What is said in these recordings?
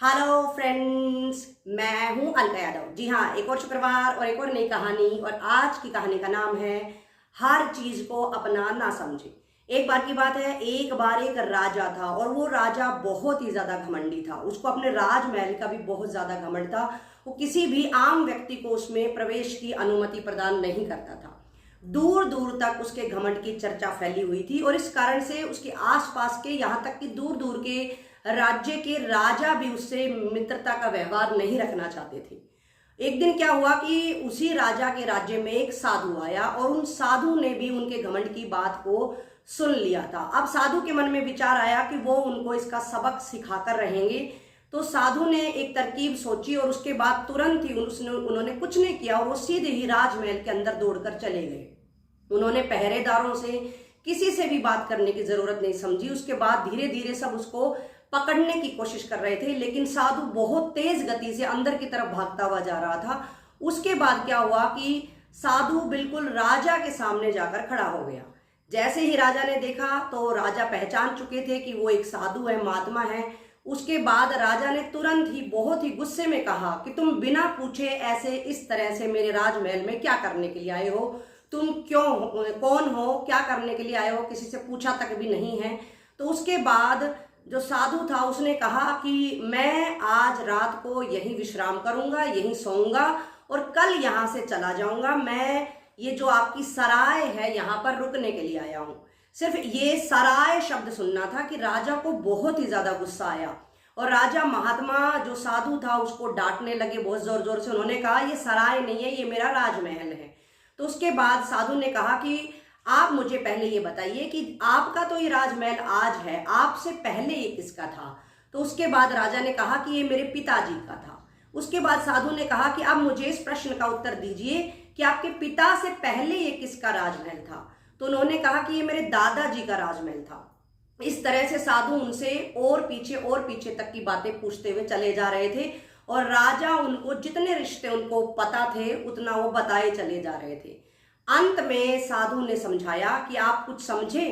Hello friends, मैं हूं अलका यादव। जी हाँ, एक और शुक्रवार और एक और नई कहानी। और आज की कहानी का नाम है हर चीज को अपना ना समझे। एक बार की बात है, एक बार एक राजा था और वो राजा बहुत ही ज्यादा घमंडी था। उसको अपने राजमहल का भी बहुत ज्यादा घमंड था। वो किसी भी आम व्यक्ति को उसमें प्रवेश की अनुमति प्रदान नहीं करता था। दूर दूर तक उसके घमंड की चर्चा फैली हुई थी और इस कारण से उसके आसपास के, यहाँ तक कि दूर दूर के राज्य के राजा भी उससे मित्रता का व्यवहार नहीं रखना चाहते थे। एक दिन क्या हुआ कि उसी राजा के राज्य में एक साधु आया और उन साधु ने भी उनके घमंड की बात को सुन लिया था। अब साधु के मन में विचार आया कि वो उनको इसका सबक सिखाकर रहेंगे। तो साधु ने एक तरकीब सोची और उसके बाद तुरंत ही उन्होंने कुछ नहीं किया और वो सीधे ही राजमहल के अंदर दौड़कर चले गए। उन्होंने पहरेदारों से किसी से भी बात करने की जरूरत नहीं समझी। उसके बाद धीरे धीरे सब उसको पकड़ने की कोशिश कर रहे थे, लेकिन साधु बहुत तेज गति से अंदर की तरफ भागता हुआ जा रहा था। उसके बाद क्या हुआ कि साधु बिल्कुल राजा के सामने जाकर खड़ा हो गया। जैसे ही राजा ने देखा तो राजा पहचान चुके थे कि वो एक साधु है, महात्मा है। उसके बाद राजा ने तुरंत ही बहुत ही गुस्से में कहा कि तुम बिना पूछे ऐसे इस तरह से मेरे राजमहल में क्या करने के लिए आए हो? तुम कौन हो, क्या करने के लिए आए हो? किसी से पूछा तक भी नहीं है। तो उसके बाद जो साधु था उसने कहा कि मैं आज रात को यहीं विश्राम करूंगा, यहीं सोऊंगा और कल यहाँ से चला जाऊंगा। मैं ये जो आपकी सराय है यहाँ पर रुकने के लिए आया हूँ। सिर्फ ये सराय शब्द सुनना था कि राजा को बहुत ही ज्यादा गुस्सा आया और राजा महात्मा जो साधु था उसको डांटने लगे बहुत जोर जोर से। उन्होंने कहा ये सराय नहीं है, ये मेरा राजमहल है। तो उसके बाद साधु ने कहा कि आप मुझे पहले ये बताइए कि आपका तो ये राजमहल आज है, आपसे पहले ये किसका था? तो उसके बाद राजा ने कहा कि ये मेरे पिताजी का था। उसके बाद साधु ने कहा कि अब मुझे इस प्रश्न का उत्तर दीजिए कि आपके पिता से पहले ये किसका राजमहल था? तो उन्होंने कहा कि ये मेरे दादाजी का राजमहल था। इस तरह से साधु उनसे और पीछे तक की बातें पूछते हुए चले जा रहे थे और राजा उनको जितने रिश्ते उनको पता थे उतना वो बताए चले जा रहे थे। अंत में साधु ने समझाया कि आप कुछ समझे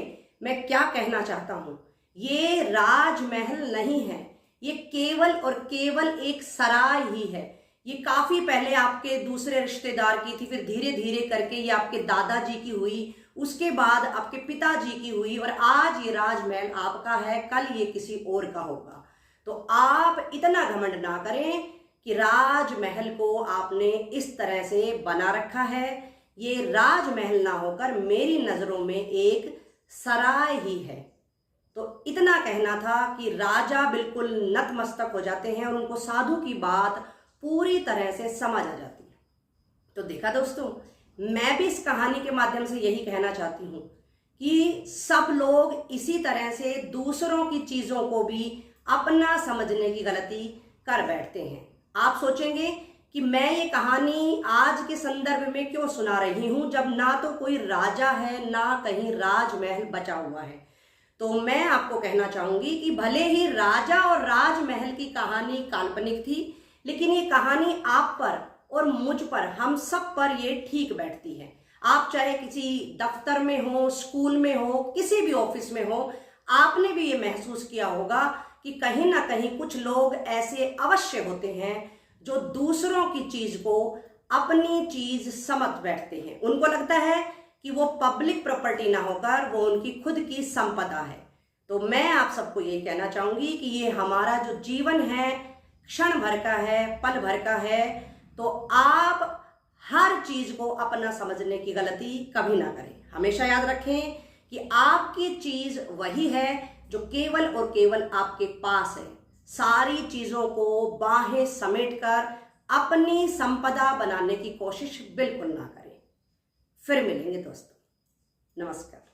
मैं क्या कहना चाहता हूं। ये राजमहल नहीं है, ये केवल और केवल एक सराय ही है। ये काफी पहले आपके दूसरे रिश्तेदार की थी, फिर धीरे धीरे करके ये आपके दादाजी की हुई, उसके बाद आपके पिताजी की हुई और आज ये राजमहल आपका है, कल ये किसी और का होगा। तो आप इतना घमंड ना करें कि राजमहल को आपने इस तरह से बना रखा है। ये राजमहल ना होकर मेरी नजरों में एक सराय ही है। तो इतना कहना था कि राजा बिल्कुल नतमस्तक हो जाते हैं और उनको साधु की बात पूरी तरह से समझ आ जाती है। तो देखा दोस्तों, मैं भी इस कहानी के माध्यम से यही कहना चाहती हूँ कि सब लोग इसी तरह से दूसरों की चीजों को भी अपना समझने की गलती कर बैठते हैं। आप सोचेंगे कि मैं ये कहानी आज के संदर्भ में क्यों सुना रही हूं जब ना तो कोई राजा है ना कहीं राजमहल बचा हुआ है। तो मैं आपको कहना चाहूंगी कि भले ही राजा और राजमहल की कहानी काल्पनिक थी, लेकिन ये कहानी आप पर और मुझ पर, हम सब पर ये ठीक बैठती है। आप चाहे किसी दफ्तर में हो, स्कूल में हो, किसी भी ऑफिस में हो, आपने भी ये महसूस किया होगा कि कहीं ना कहीं कुछ लोग ऐसे अवश्य होते हैं जो दूसरों की चीज को अपनी चीज समझ बैठते हैं। उनको लगता है कि वो पब्लिक प्रॉपर्टी ना होकर वो उनकी खुद की संपदा है। तो मैं आप सबको ये कहना चाहूंगी कि ये हमारा जो जीवन है क्षण भर का है, पल भर का है। तो आप हर चीज को अपना समझने की गलती कभी ना करें। हमेशा याद रखें कि आपकी चीज वही है जो केवल और केवल आपके पास है। सारी चीजों को बाहें समेटकर अपनी संपदा बनाने की कोशिश बिल्कुल ना करें। फिर मिलेंगे दोस्तों, नमस्कार।